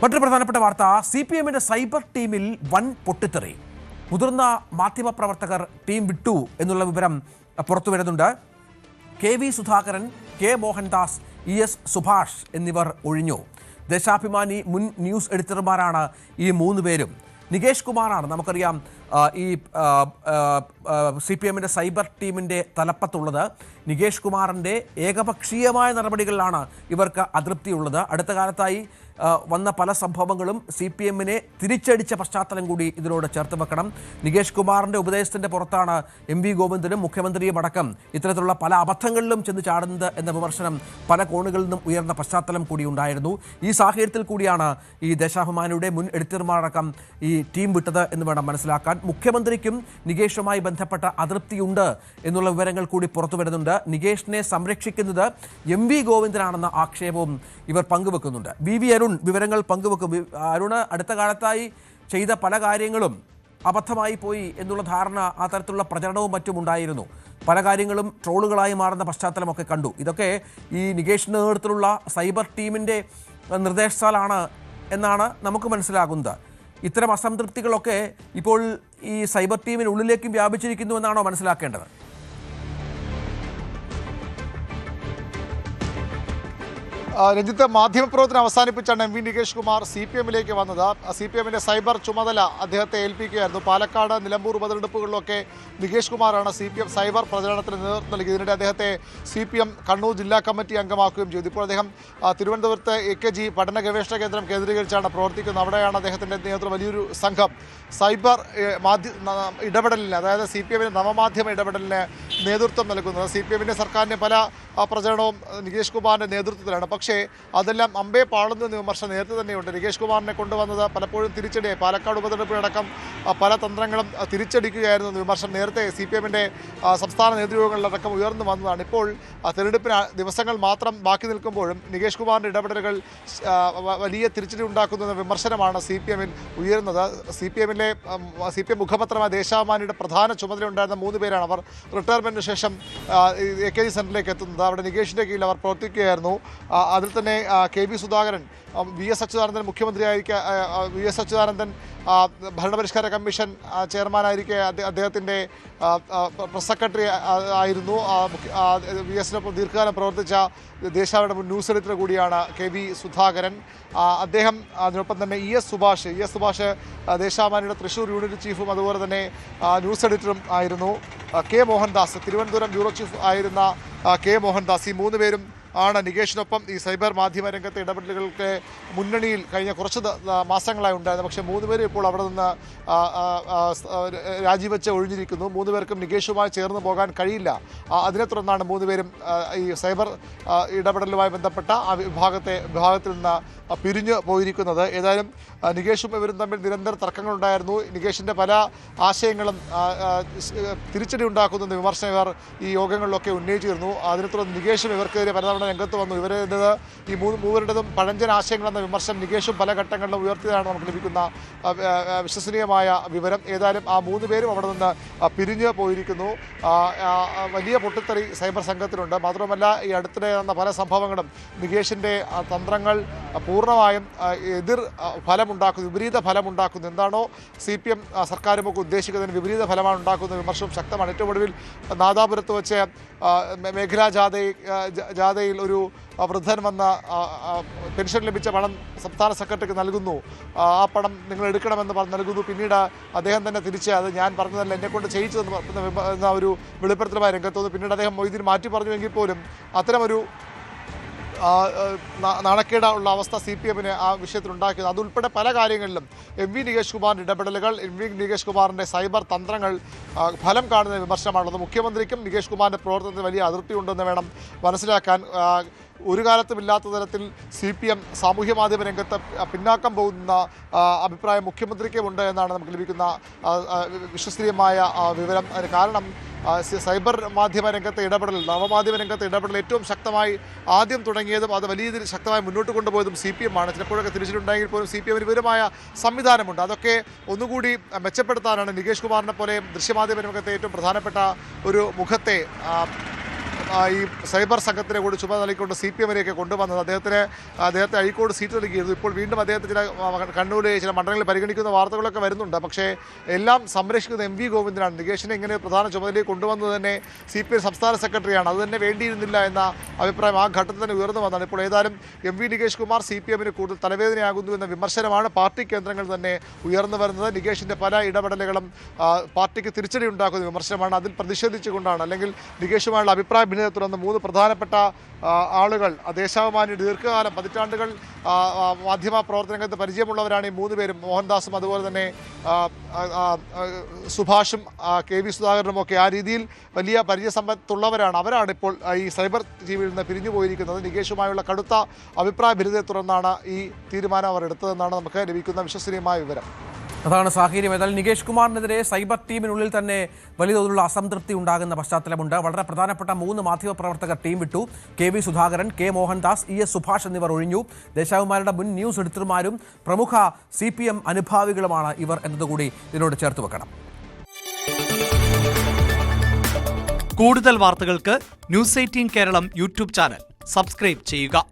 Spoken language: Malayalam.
മറ്റൊരു പ്രധാനപ്പെട്ട വാർത്ത, CPM-ന്റെ സൈബർ ടീമിൽ വൻ പൊട്ടിത്തെറി. മുതിർന്ന മാധ്യമപ്രവർത്തകർ ടീം വിട്ടു എന്നുള്ള വിവരം പുറത്തു വരുന്നുണ്ട്. KV Sudhakaran, K Mohandas, ES Subhash എന്നിവർ ഒഴിഞ്ഞു. ദേശാഭിമാനി മുൻ ന്യൂസ് എഡിറ്റർമാരാണ് ഈ മൂന്ന് പേരും. നികേഷ് കുമാറാണ് നമുക്കറിയാം ഈ CPM-ന്റെ സൈബർ ടീമിൻ്റെ തലപ്പത്തുള്ളത്. നികേഷ് കുമാറിൻ്റെ ഏകപക്ഷീയമായ നടപടികളിലാണ് ഇവർക്ക് അതൃപ്തിയുള്ളത്. അടുത്ത കാലത്തായി വന്ന പല സംഭവങ്ങളും CPM-നെ തിരിച്ചടിച്ച പശ്ചാത്തലം കൂടി ഇതിനോട് ചേർത്ത് വെക്കണം. നികേഷ് കുമാറിൻ്റെ ഉപദേശത്തിൻ്റെ പുറത്താണ് MV ഗോവിന്ദനും മുഖ്യമന്ത്രിയും അടക്കം ഇത്തരത്തിലുള്ള പല അബദ്ധങ്ങളിലും ചെന്ന് ചാടുന്നത് എന്ന വിമർശനം പല കോണുകളിൽ നിന്നും ഉയർന്ന പശ്ചാത്തലം കൂടി ഉണ്ടായിരുന്നു. ഈ സാഹചര്യത്തിൽ കൂടിയാണ് ഈ ദേശാഭിമാനിയുടെ മുൻ എഡിറ്റർമാരടക്കം ഈ ടീം വിട്ടത് എന്ന് വേണം മനസ്സിലാക്കാൻ. മുഖ്യമന്ത്രിക്കും നികേഷുമായി ബന്ധപ്പെട്ട അതൃപ്തിയുണ്ട് എന്നുള്ള വിവരങ്ങൾ കൂടി പുറത്തു വരുന്നുണ്ട്. നികേഷിനെ സംരക്ഷിക്കുന്നത് MV ഗോവിന്ദനാണെന്ന ആക്ഷേപവും ഇവർ പങ്കുവെക്കുന്നുണ്ട്. VV അരുൺ വിവരങ്ങൾ പങ്കുവെക്കും. അരുണ്, അടുത്ത കാലത്തായി ചെയ്ത പല കാര്യങ്ങളും അബദ്ധമായി പോയി എന്നുള്ള ധാരണ, ആ തരത്തിലുള്ള പ്രചരണവും മറ്റും ഉണ്ടായിരുന്നു. പല കാര്യങ്ങളും ട്രോളുകളായി മാറുന്ന പശ്ചാത്തലമൊക്കെ കണ്ടു. ഇതൊക്കെ ഈ നികേഷിൻ്റെ നേതൃത്വത്തിലുള്ള സൈബർ ടീമിൻ്റെ നിർദ്ദേശത്താലാണ് എന്നാണ് നമുക്ക് മനസ്സിലാകുന്നത്. ഇത്തരം അസംതൃപ്തികളൊക്കെ ഇപ്പോൾ ഈ സൈബർ ടീമിനുള്ളിലേക്കും വ്യാപിച്ചിരിക്കുന്നുവെന്നാണോ മനസ്സിലാക്കേണ്ടത്? രഞ്ജിത്ത്, മാധ്യമപ്രവർത്തനം അവസാനിപ്പിച്ചാണ് MV നികേഷ് കുമാർ CPM-ലേക്ക് വന്നത്. CPM-ന്റെ സൈബർ ചുമതല അദ്ദേഹത്തെ ഏൽപ്പിക്കുകയായിരുന്നു. പാലക്കാട്, നിലമ്പൂർ ഉപതെരഞ്ഞെടുപ്പുകളിലൊക്കെ നികേഷ് കുമാറാണ് CPM സൈബർ പ്രചരണത്തിന് നേതൃത്വം നൽകി. ഇതിനിടെ അദ്ദേഹത്തെ CPM കണ്ണൂർ ജില്ലാ കമ്മിറ്റി അംഗമാക്കുകയും ചെയ്തു. ഇപ്പോൾ അദ്ദേഹം തിരുവനന്തപുരത്ത് AKG പഠന ഗവേഷണ കേന്ദ്രം കേന്ദ്രീകരിച്ചാണ് പ്രവർത്തിക്കുന്നത്. അവിടെയാണ് അദ്ദേഹത്തിൻ്റെ നേതൃത്വം വലിയൊരു സംഘം സൈബർ ഇടപെടലിന്, അതായത് CPM-ന്റെ നവമാധ്യമ ഇടപെടലിന് നേതൃത്വം നൽകുന്നത്. CPM-ന്റെ സർക്കാരിൻ്റെ പല പ്രചരണവും നികേഷ് കുമാറിൻ്റെ നേതൃത്വത്തിലാണ്. പക്ഷേ അതെല്ലാം അമ്പേ പാളുന്നു എന്ന വിമർശനം നേരത്തെ തന്നെയുണ്ട്. നികേഷ് കുമാറിനെ കൊണ്ടുവന്നത് പലപ്പോഴും തിരിച്ചടിയായി. പാലക്കാട് ഉപതെരഞ്ഞെടുപ്പിലടക്കം പല തന്ത്രങ്ങളും തിരിച്ചടിക്കുകയായിരുന്നു എന്ന വിമർശനം നേരത്തെ CPM-ന്റെ സംസ്ഥാന നേതൃയോഗങ്ങളിലടക്കം ഉയർന്നു വന്നതാണ്. ഇപ്പോൾ തെരഞ്ഞെടുപ്പിന് ദിവസങ്ങൾ മാത്രം ബാക്കി നിൽക്കുമ്പോഴും നികേഷ് കുമാറിൻ്റെ ഇടപെടലുകൾ വലിയ തിരിച്ചടി ഉണ്ടാക്കുന്ന വിമർശനമാണ് CPM-ൽ ഉയരുന്നത്. CPM മുഖപത്രമായ ദേശാഭിമാനിയുടെ പ്രധാന ചുമതലയുണ്ടായിരുന്ന 3 പേരാണ്. അവർ റിട്ടയർമെൻറ്റിന് ശേഷം AKG സെൻറ്ററിലേക്ക് എത്തുന്നത്. അവിടെ നികേഷിൻ്റെ കീഴിൽ അവർ പ്രവർത്തിക്കുകയായിരുന്നു. അതിൽ തന്നെ KV സുധാകരൻ, VS അച്യുതാനന്ദൻ മുഖ്യമന്ത്രിയായിരിക്കെ, VS അച്യുതാനന്ദൻ ഭരണപരിഷ്കാര കമ്മീഷൻ ചെയർമാനായിരിക്കെ അദ്ദേഹത്തിൻ്റെ പ്രസ് സെക്രട്ടറി ആയിരുന്നു. VS-നൊപ്പം ദീർഘകാലം പ്രവർത്തിച്ച ദേശാഭിമാനിയുടെ മുൻ ന്യൂസ് എഡിറ്റർ കൂടിയാണ് KV സുധാകരൻ. അദ്ദേഹം അതിനൊപ്പം തന്നെ ES സുഭാഷ് ദേശാഭിമാനിയുടെ തൃശ്ശൂർ യൂണിറ്റ് ചീഫും അതുപോലെ തന്നെ ന്യൂസ് എഡിറ്ററും ആയിരുന്നു. K Mohandas, Thiruvananthapuram bureau chief ആയിരുന്ന K മോഹൻദാസ്, ഈ 3 പേരും ആണ് നികേഷിനൊപ്പം ഈ സൈബർ മാധ്യമ രംഗത്തെ ഇടപെടലുകൾക്ക് മുന്നണിയിൽ കഴിഞ്ഞ കുറച്ച് മാസങ്ങളായി ഉണ്ടായിരുന്നു. പക്ഷേ 3 പേരും ഇപ്പോൾ അവിടെ നിന്ന് രാജിവെച്ച് ഒഴിഞ്ഞിരിക്കുന്നു. 3 പേർക്കും നികേഷുമായി ചേർന്ന് പോകാൻ കഴിയില്ല. അതിനെ തുടർന്നാണ് 3 പേരും ഈ സൈബർ ഇടപെടലുമായി ബന്ധപ്പെട്ട ആ വിഭാഗത്തിൽ നിന്ന് പിരിഞ്ഞു പോയിരിക്കുന്നത്. ഏതായാലും നികേഷും ഇവരും തമ്മിൽ നിരന്തര തർക്കങ്ങളുണ്ടായിരുന്നു. നികേഷിൻ്റെ പല ആശയങ്ങളും തിരിച്ചടി ഉണ്ടാക്കുന്ന വിമർശനം ഇവർ ഈ യോഗങ്ങളിലൊക്കെ ഉന്നയിച്ചിരുന്നു. അതിനെ തുടർന്ന് നികേഷും ഇവർക്കെതിരെ പലതവണ രംഗത്ത് വന്നു. ഇവരുടേത് ഈ മൂവരുടേതും പഴഞ്ചൻ ആശയങ്ങളെന്ന വിമർശനം നികേഷും പല ഘട്ടങ്ങളിലും ഉയർത്തിയതാണ് നമുക്ക് ലഭിക്കുന്ന വിശ്വസനീയമായ വിവരം. ഏതായാലും ആ 3 പേരും അവിടെ നിന്ന് പിരിഞ്ഞു പോയിരിക്കുന്നു. വലിയ പൊട്ടിത്തെറി സൈബർ സംഘത്തിലുണ്ട്. മാത്രമല്ല, ഈ അടുത്തിടെ നടന്ന പല സംഭവങ്ങളും നികേഷിൻ്റെ തന്ത്രങ്ങൾ പൂർണ്ണമായും വിപരീത ഫലമുണ്ടാക്കുന്നു. എന്താണോ CPM സർക്കാരുമൊക്കെ ഉദ്ദേശിക്കുന്നതിന് വിപരീത ഫലമാണ് ഉണ്ടാക്കുന്ന വിമർശനം ശക്തമാണ്. ഏറ്റവും ഒടുവിൽ നാദാപുരത്ത് വെച്ച് മേഖലാ ജാഥയിൽ ഒരു വൃദ്ധൻ വന്ന പെൻഷൻ ലഭിച്ച പണം സംസ്ഥാന സെക്രട്ടറിക്ക് നൽകുന്നു. ആ പണം നിങ്ങൾ എടുക്കണമെന്ന് നൽകുന്നു. പിന്നീട് അദ്ദേഹം തന്നെ തിരിച്ച് അത് ഞാൻ പറഞ്ഞതല്ല, എന്നെക്കൊണ്ട് ചെയ്യിച്ചതെന്ന ഒരു വെളിപ്പെടുത്തലുമായി രംഗത്തുനിന്ന് പിന്നീട് അദ്ദേഹം മൊയ്തീൻ മാറ്റി പറഞ്ഞുവെങ്കിൽ പോലും അത്തരമൊരു നാണക്കേട ഉള്ള അവസ്ഥ CPM-ന് ആ വിഷയത്തിൽ ഉണ്ടാക്കിയത്. അതുൾപ്പെടെ പല കാര്യങ്ങളിലും MV നികേഷ് കുമാറിൻ്റെ ഇടപെടലുകൾ, MV നികേഷ് കുമാറിൻ്റെ സൈബർ തന്ത്രങ്ങൾ ഫലം കാണുന്ന വിമർശനമാണുള്ളത്. മുഖ്യമന്ത്രിക്കും നികേഷ് കുമാറിൻ്റെ പ്രവർത്തനത്തിൽ വലിയ അതൃപ്തി ഉണ്ടെന്ന് വേണം മനസ്സിലാക്കാൻ. ഒരു കാലത്തുമില്ലാത്ത തരത്തിൽ CPM സാമൂഹ്യ മാധ്യമ രംഗത്ത് പിന്നാക്കം പോകുന്ന അഭിപ്രായം മുഖ്യമന്ത്രിക്കുമുണ്ട് എന്നാണ് നമുക്ക് ലഭിക്കുന്ന വിശ്വസനീയമായ വിവരം. അതിന് കാരണം സൈബർ മാധ്യമ രംഗത്തെ ഇടപെടൽ, നവമാധ്യമ രംഗത്തെ ഇടപെടൽ ഏറ്റവും ശക്തമായി ആദ്യം തുടങ്ങിയതും അത് വലിയ രീതിയിൽ ശക്തമായി മുന്നോട്ട് കൊണ്ടുപോയതും CPM-ആണ്. ചിലപ്പോഴൊക്കെ തിരിച്ചിട്ടുണ്ടെങ്കിൽ പോലും CPM-ന് വിവരമായ സംവിധാനമുണ്ട്. അതൊക്കെ ഒന്നുകൂടി മെച്ചപ്പെടുത്താനാണ് നികേഷ് കുമാറിനെ പോലെ ദൃശ്യമാധ്യമ രംഗത്തെ ഏറ്റവും പ്രധാനപ്പെട്ട ഒരു മുഖത്തെ ഈ സൈബർ സംഘത്തിനെ കൂടി ചുമതല നൽകിക്കൊണ്ട് CPM-ലേക്ക് കൊണ്ടുവന്നത്. അദ്ദേഹത്തെ അഴീക്കോട് സീറ്റ് നൽകിയിരുന്നു. ഇപ്പോൾ വീണ്ടും അദ്ദേഹത്തെ ചില കണ്ണൂരിലെ ചില മണ്ഡലങ്ങളിൽ പരിഗണിക്കുന്ന വാർത്തകളൊക്കെ വരുന്നുണ്ട്. പക്ഷേ എല്ലാം സംരക്ഷിക്കുന്ന MV ഗോവിന്ദനാണ്. നികേഷിനെ ഇങ്ങനെ പ്രധാന ചുമതലയിൽ കൊണ്ടുവന്നത് തന്നെ CPM സംസ്ഥാന സെക്രട്ടറിയാണ്. അത് തന്നെ വേണ്ടിയിരുന്നില്ല എന്ന അഭിപ്രായം ആ ഘട്ടത്തിൽ തന്നെ ഉയർന്നു വന്നതാണ്. ഇപ്പോൾ ഏതായാലും MV നികേഷ് കുമാർ CPM-ന് കൂടുതൽ തലവേദനയാകുന്നു എന്ന വിമർശനമാണ് പാർട്ടി കേന്ദ്രങ്ങൾ തന്നെ ഉയർന്നു വരുന്നത്. നികേഷിൻ്റെ പല ഇടപെടലുകളും പാർട്ടിക്ക് തിരിച്ചടി ഉണ്ടാക്കുന്ന വിമർശനമാണ്. അതിൽ പ്രതിഷേധിച്ചുകൊണ്ടാണ്, അല്ലെങ്കിൽ നികേഷുമായുള്ള അഭിപ്രായ ഭിന്നതയെ തുടർന്ന് 3 പ്രധാനപ്പെട്ട ആളുകൾ, ദേശാഭിമാനി ദീർഘകാലം പതിറ്റാണ്ടുകൾ മാധ്യമ പ്രവർത്തനരംഗത്ത് പരിചയമുള്ളവരാണ് ഈ 3 പേരും. മോഹൻദാസും അതുപോലെ തന്നെ സുഭാഷും KV സുധാകരനും ഒക്കെ ആ രീതിയിൽ വലിയ പരിചയസമ്പത്തുള്ളവരാണ്. അവരാണ് ഇപ്പോൾ ഈ സൈബർ ജീവിയിൽ നിന്ന് പിരിഞ്ഞു പോയിരിക്കുന്നത്. നികേഷുമായുള്ള കടുത്ത അഭിപ്രായ ഭിന്നതയെ തുടർന്നാണ് ഈ തീരുമാനം അവർ എടുത്തതെന്നാണ് നമുക്ക് ലഭിക്കുന്ന വിശ്വസനീയമായ വിവരം. അതാണ് സാഹചര്യം. ഏതായാലും നികേഷ് കുമാറിനെതിരെ സൈബർ ടീമിനുള്ളിൽ തന്നെ വലിയ തോതിലുള്ള അസംതൃപ്തി ഉണ്ടാകുന്ന പശ്ചാത്തലമുണ്ട്. വളരെ പ്രധാനപ്പെട്ട 3 മാധ്യമപ്രവർത്തകർ ടീം വിട്ടു. KV Sudhakaran, K Mohandas, ES Subhash എന്നിവർ ഒഴിഞ്ഞു. ദേശാഭിമാനിയുടെ മുൻ ന്യൂസ് എഡിറ്റർമാരും പ്രമുഖ CPM അനുഭാവികളുമാണ് ഇവർ എന്നതുകൂടി ഇതിനോട് ചേർത്ത് വെക്കണം. കൂടുതൽ വാർത്തകൾക്ക് News 18 Keralam YouTube channel subscribe ചെയ്യുക.